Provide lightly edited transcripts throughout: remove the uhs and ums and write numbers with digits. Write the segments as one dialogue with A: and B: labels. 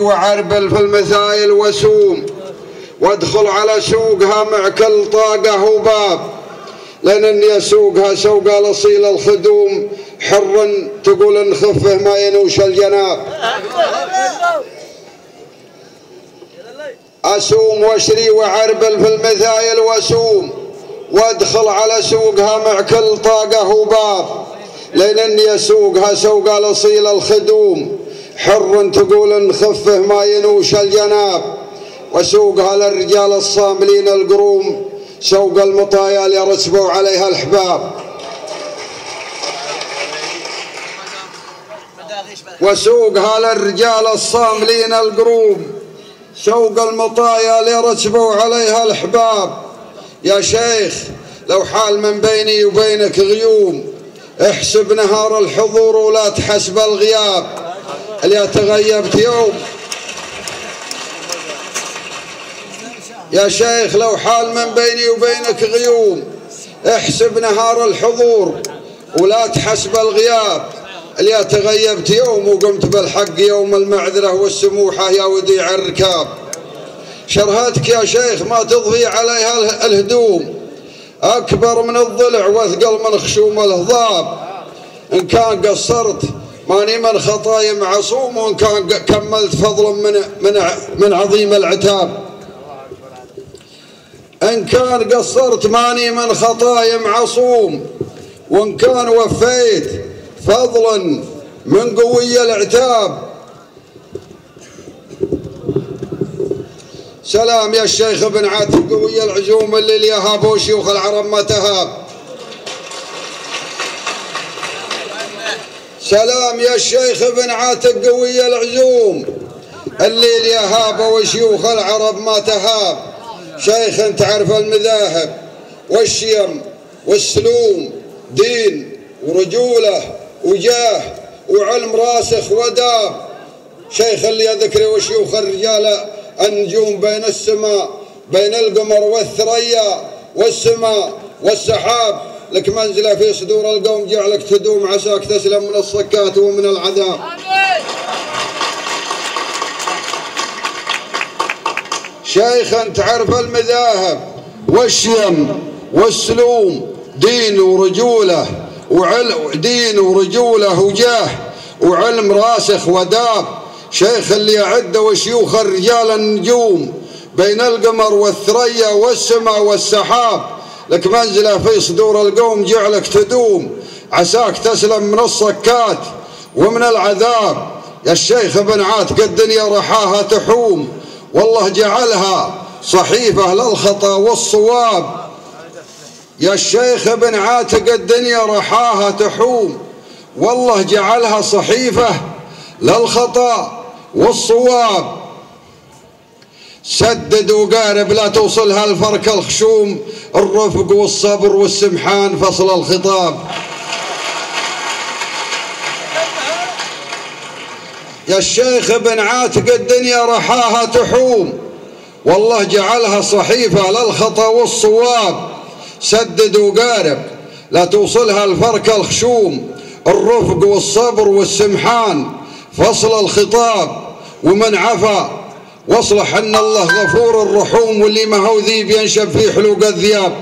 A: وعربل في المثايل وسوم، وادخل على سوقها مع كل طاقة وباب، لأنني أسوقها سوق الأصيل الخدوم، حر تقول نخفه ما ينوش الجناب. أسوم واشري وعربل في المثايل وسوم، وادخل على سوقها مع كل طاقة وباب، لأنني أسوقها سوق الأصيل الخدوم، حر تقول نخفه ما ينوش الجناب. وسوقها للرجال الصاملين القروم، سوق المطايا اللي رسبوا عليها الحباب. وسوقها للرجال الصاملين القروم، سوق المطايا اللي رسبوا عليها الحباب. يا شيخ لو حال من بيني وبينك غيوم، احسب نهار الحضور ولا تحسب الغياب. اللي تغيبت يوم يا شيخ لو حال من بيني وبينك غيوم، احسب نهار الحضور ولا تحسب الغياب. اللي تغيبت يوم وقمت بالحق يوم المعذرة والسموحة يا وديع الركاب. شرهتك يا شيخ ما تضفي عليها الهدوم، أكبر من الضلع واثقل من خشوم الهضاب. إن كان قصرت ماني من خطايا معصوم، وإن كان كملت فضلا من عظيم العتاب. إن كان قصرت ماني من خطايا معصوم، وإن كان وفيت فضلا من قوي العتاب. سلام يا الشيخ ابن عاتق قوي العزوم، اللي يهابوا شيوخ العرب ما تهاب. سلام يا الشيخ ابن عاتق قوي العزوم، اللي يهابوا شيوخ العرب ما تهاب. شيخ تعرف المذاهب والشيم والسلوم، دين ورجوله وجاه وعلم راسخ وداب. شيخ اللي ذكري وشيوخ الرجال النجوم بين السماء، بين القمر والثريا والسماء والسحاب. لك منزله في صدور القوم جعلك تدوم، عساك تسلم من الصكات ومن العذاب. شيخا تعرف المذاهب والشيم والسلوم، دين ورجوله دين ورجوله وجاه وعلم راسخ وداب. شيخ اللي يعد وشيوخ الرجال النجوم بين القمر والثريا والسماء والسحاب. لك منزله في صدور القوم جعلك تدوم، عساك تسلم من الصكات ومن العذاب. يا الشيخ ابن عاتق الدنيا رحاها تحوم، والله جعلها صحيفة للخطا والصواب. يا الشيخ ابن عاتق الدنيا رحاها تحوم، والله جعلها صحيفة للخطا والصواب. سدد وقارب لا توصلها الفرك الخشوم، الرفق والصبر والسمحان فصل الخطاب. يا الشيخ ابن عاتق الدنيا رحاها تحوم، والله جعلها صحيفة للخطا والصواب. سدد وقارب لا توصلها الفرك الخشوم، الرفق والصبر والسمحان فصل الخطاب. ومن عفا واصلح ان الله غفور رحوم، واللي ما هو ذيب ينشب في حلوق الذياب.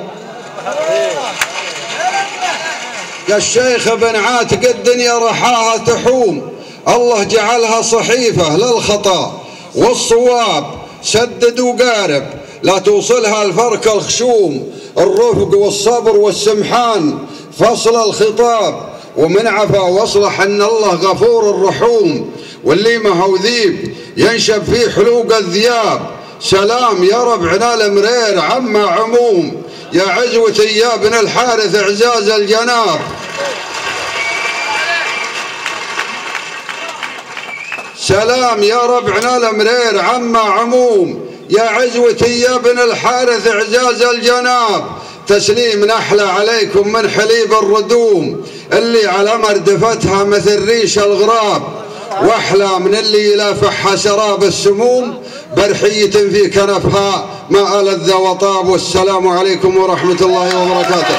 A: يا الشيخ ابن عاتق الدنيا رحاها تحوم، الله جعلها صحيفة للخطا والصواب. سدد وقارب لا توصلها الفرك الخشوم، الرفق والصبر والسمحان فصل الخطاب. ومن عفا واصلح ان الله غفور رحوم، واللي ما هو ذيب ينشب في حلوق الذياب. سلام يا ربعنا المرير عما عموم، يا عزوتي يا ابن الحارث اعزاز الجناب. سلام يا ربعنا المرير عما عموم، يا عزوتي يا ابن الحارث اعزاز الجناب. تسليم نحلى عليكم من حليب الردوم، اللي على مردفتها مثل ريش الغراب، واحلى من اللي يلافحها سراب السموم، برحية في كنفها ما ألذ وطاب. والسلام عليكم ورحمة الله وبركاته.